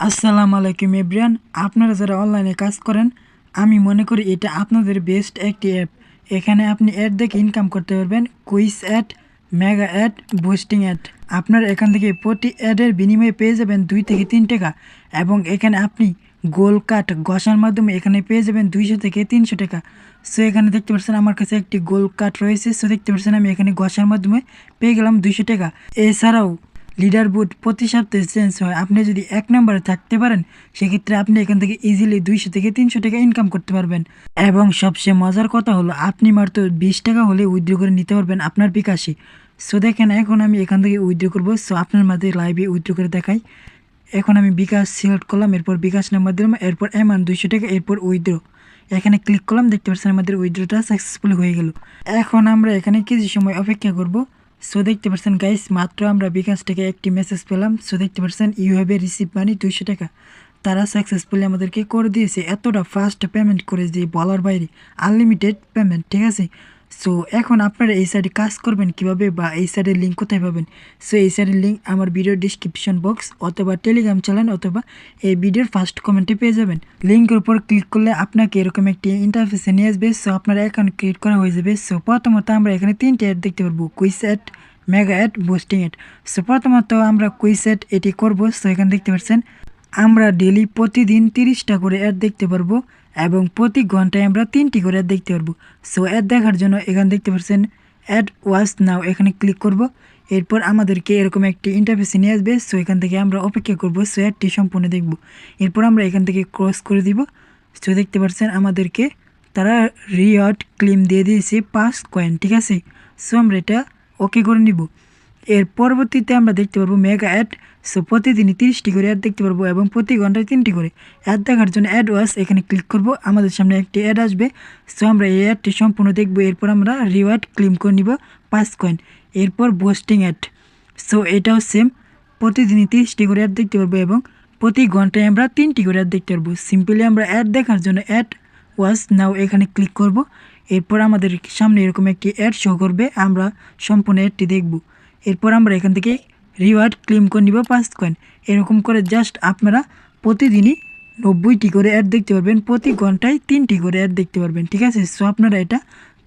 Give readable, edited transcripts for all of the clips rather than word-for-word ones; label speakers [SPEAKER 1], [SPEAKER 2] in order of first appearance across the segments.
[SPEAKER 1] আসসালামু আলাইকুম এভরিওয়ান। আপনারা যারা অনলাইনে কাজ করেন, আমি মনে করি এটা আপনাদের বেস্ট একটি অ্যাপ। এখানে আপনি অ্যাড দেখে ইনকাম করতে পারবেন। Quiz ad, mega ad, boosting ad. আপনারা এখান থেকে প্রতি অ্যাডের বিনিময়ে পেয়ে যাবেন 2 থেকে 3 টাকা, এবং এখানে আপনি গোল কাট ঘষার মাধ্যমে এখানে পেয়ে যাবেন 200 থেকে 300 টাকা। সো এখানে দেখতে পাচ্ছেন আমার কাছে একটি গোল কাট রয়েছে। সো দেখতে পাচ্ছেন আমি এখানে ঘষার মাধ্যমে পেয়ে গেলাম 200 টাকা। এছাড়াও লিডার বোর্ড প্রতি সপ্তাহে চেঞ্জ হয়। আপনি যদি 1 নম্বরে থাকতে পারেন, সেক্ষেত্রে আপনি এখান থেকে ইজিলি 200 থেকে 300 টাকা ইনকাম করতে পারবেন। এবং সবচেয়ে মজার কথা হলো, আপনি মাত্র 20 টাকা হলে উইথড্র করে নিতে পারবেন আপনার বিকাশে। সো দেখেন, এখন আমি এখান থেকে উইথড্র করবো। সো আপনার মাঝে লাইভে উইথড্র করে দেখাই। এখন আমি বিকাশ সিলেক্ট করলাম, এরপর বিকাশ নাম্বার দিলাম, এরপর অ্যামাউন্ট 200 টাকা, এরপর উইথড্র। এখানে ক্লিক করলাম, দেখতে পাচ্ছেন আমাদের উইথড্রটা সাকসেসফুল হয়ে গেল। এখন আমরা এখানে কিছু সময় অপেক্ষা করব। সো দেখতে পাচ্ছেন গাইস, মাত্র আমরা বিকাশ থেকে একটি মেসেজ পেলাম। সো দেখতে পাচ্ছেন ইউ হ্যাভ এ রিসিভ মানি 200 টাকা। তারা সাকসেসফুলি আমাদেরকে করে দিয়েছে। এতটা ফাস্ট পেমেন্ট করে দিয়ে বলার বাইরে, আনলিমিটেড পেমেন্ট, ঠিক আছে। সো এখন আপনারা এই সাইডে কাজ করবেন কিভাবে, বা এই সাইডের লিঙ্ক কোথায় পাবেন? সো এই সাইডের লিঙ্ক আমার ভিডিওর ডিসক্রিপশন বক্স অথবা টেলিগ্রাম চ্যানেল অথবা এই ভিডিওর ফার্স্ট কমেন্টে পেয়ে যাবেন। লিঙ্কের উপর ক্লিক করলে আপনাকে এরকম একটি ইন্টারফেসে নিয়ে আসবে। সো আপনার অ্যাকাউন্ট ক্রিয়েট করা হয়ে যাবে। সো প্রথমত আমরা এখানে 3টে অ্যাড দেখতে পারবো, quiz ad, mega ad, boosting ad. So প্রথমত আমরা কুইজ অ্যাড এটি করবো। সো এখানে দেখতে পাচ্ছেন আমরা ডেলি প্রতিদিন 30টা করে অ্যাড দেখতে পারবো, এবং প্রতি ঘন্টায় আমরা 3টি করে অ্যাড দেখতে পারবো। সো অ্যাড দেখার জন্য এখানে দেখতে পাচ্ছেন অ্যাড ওয়াচ নাও, এখানে ক্লিক করব। এরপর আমাদেরকে এরকম একটি ইন্টারফেসে নিয়ে আসবে। সো এখান থেকে আমরা অপেক্ষা করব। সো অ্যাডটি সম্পূর্ণ দেখব। এরপর আমরা এখান থেকে ক্রস করে দিব। সো দেখতে পাচ্ছেন আমাদেরকে তারা রিওয়ার্ড ক্লেম দিয়ে দিয়েছে 5 কয়েন, ঠিক আছে। সো আমরা এটা ওকে করে নিব। এর পরবর্তীতে আমরা দেখতে পারবো মেগা অ্যাড। সো প্রতিদিনই 30টি করে অ্যাড দেখতে পারবো, এবং প্রতি ঘন্টায় 3টি করে। অ্যাড দেখার জন্য অ্যাড ওয়াচ এখানে ক্লিক করব। আমাদের সামনে একটি অ্যাড আসবে। সো আমরা এই অ্যাডটি সম্পূর্ণ দেখব। এরপর আমরা রিওয়ার্ড ক্লেম করে নিব 5 কয়েন। এরপর বুস্টিং অ্যাড। সো এটাও সেম, প্রতিদিনই 30টি করে অ্যাড দেখতে পারবো, এবং প্রতি ঘন্টায় আমরা 3টি করে অ্যাড দেখতে পারবো। সিম্পলি আমরা অ্যাড দেখার জন্য অ্যাড ওয়াচ নাও এখানে ক্লিক করব। এরপর আমাদের সামনে এরকম একটি অ্যাড শো করবে, আমরা সম্পূর্ণ অ্যাডটি দেখব। এরপর আমরা এখান থেকে রিওয়ার্ড ক্লেম করে নিব 5 কয়েন। এরকম করে জাস্ট আপনারা প্রতিদিনই 90টি করে অ্যাড দেখতে পারবেন, প্রতি ঘন্টায় 3টি করে অ্যাড দেখতে পারবেন, ঠিক আছে। সো আপনারা এটা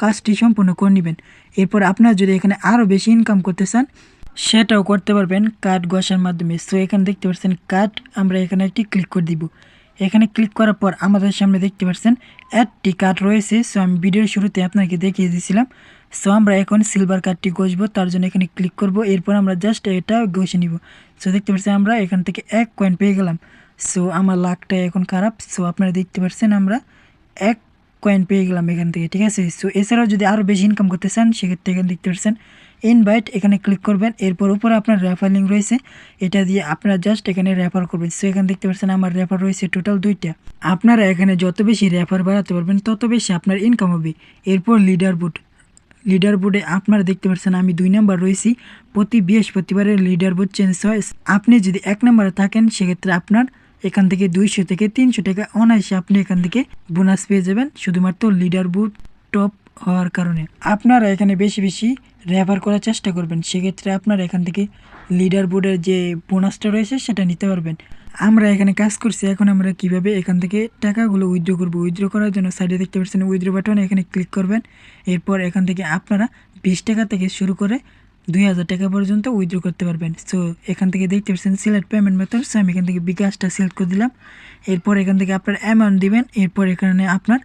[SPEAKER 1] কাজটি সম্পূর্ণ করে নেবেন। এরপর আপনারা যদি এখানে আরও বেশি ইনকাম করতে চান, সেটাও করতে পারবেন কার্ড ঘষার মাধ্যমে। সো এখানে দেখতে পাচ্ছেন কার্ড, আমরা এখানে একটি ক্লিক করে দিব। এখানে ক্লিক করার পর আমাদের সামনে দেখতে পাচ্ছেন অ্যাডটি কার্ড রয়েছে। সো আমি ভিডিওর শুরুতে আপনাকে দেখিয়ে দিয়েছিলাম। সো আমরা এখন সিলভার কার্ডটি ঘষবো, তার জন্য এখানে ক্লিক করব। এরপর আমরা জাস্ট এটা ঘষে নিব। সো দেখতে পাচ্ছেন আমরা এখান থেকে 1 কয়েন পেয়ে গেলাম। সো আমার লাকটা এখন খারাপ। সো আপনারা দেখতে পাচ্ছেন আমরা 1 কয়েন পেয়ে গেলাম এখান থেকে, ঠিক আছে। সো এছাড়াও যদি আরও বেশি ইনকাম করতে চান, সেক্ষেত্রে এখানে দেখতে পাচ্ছেন ইনভাইট, এখানে ক্লিক করবেন। এরপর উপরে আপনার রেফার লিঙ্ক রয়েছে, এটা দিয়ে আপনারা জাস্ট এখানে রেফার করবেন। সো এখানে দেখতে পাচ্ছেন আমার রেফার রয়েছে টোটাল 2টা। আপনারা এখানে যত বেশি রেফার বাড়াতে পারবেন, তত বেশি আপনার ইনকাম হবে। এরপর লিডার বোর্ডে আপনারা দেখতে পাচ্ছেন আমি 2 নাম্বার রয়েছি। প্রতি বৃহস্পতিবারে লিডার বোর্ড চেঞ্জ হয়। আপনি যদি 1 নম্বরে থাকেন, সেক্ষেত্রে আপনার এখান থেকে 200 থেকে 300 টাকা অনায়াসে আপনি এখান থেকে বোনাস পেয়ে যাবেন, শুধুমাত্র লিডার বোর্ড টপ হওয়ার কারণে। আপনারা এখানে বেশি বেশি রেফার করার চেষ্টা করবেন, সেক্ষেত্রে আপনারা এখান থেকে লিডার বোর্ডের যে বোনাসটা রয়েছে সেটা নিতে পারবেন। আমরা এখানে কাজ করছি। এখন আমরা কিভাবে এখান থেকে টাকাগুলো উইথড্র করব? উইথড্র করার জন্য সাইডে দেখতে পাচ্ছেন উইথড্র বাটন, এখানে ক্লিক করবেন। এরপর এখান থেকে আপনারা 20 টাকা থেকে শুরু করে 2000 টাকা পর্যন্ত উইথড্র করতে পারবেন। সো এখান থেকে দেখতে পাচ্ছেন সিলেক্ট পেমেন্ট মেথড। সো আমি এখান থেকে বিকাশটা সিলেক্ট করে দিলাম। এরপর এখান থেকে আপনার অ্যামাউন্ট দিবেন। এরপর এখানে আপনার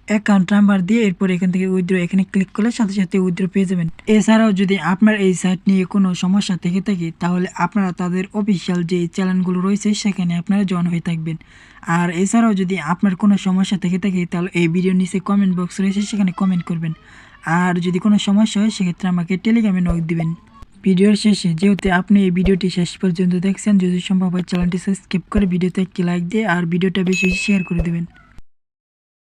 [SPEAKER 1] অ্যাকাউন্ট নাম্বার দিয়ে এরপর এখান থেকে উইথড্র এখানে ক্লিক করলে সাথে সাথে উইথড্র পেয়ে যাবেন। এছাড়াও যদি আপনার এই সাইট নিয়ে কোনো সমস্যা থেকে থাকে, তাহলে আপনারা তাদের অফিসিয়াল যে চ্যানেলগুলো রয়েছে সেখানে আপনারা জয়েন হয়ে থাকবেন। আর এছাড়াও যদি আপনার কোনো সমস্যা থেকে থাকে, তাহলে এই ভিডিওর নিচে কমেন্ট বক্স রয়েছে, সেখানে কমেন্ট করবেন। আর যদি কোনো সমস্যা হয়, সেক্ষেত্রে আমাকে টেলিগ্রামে নক দিবেন। ভিডিওর শেষে যেহেতু আপনি এই ভিডিওটি শেষ পর্যন্ত দেখছেন, যদি সম্ভব হয় চ্যানেলটি সাবস্ক্রাইব করে ভিডিওতে একটি লাইক দিয়ে আর ভিডিওটা বেশি শেয়ার করে দেবেন।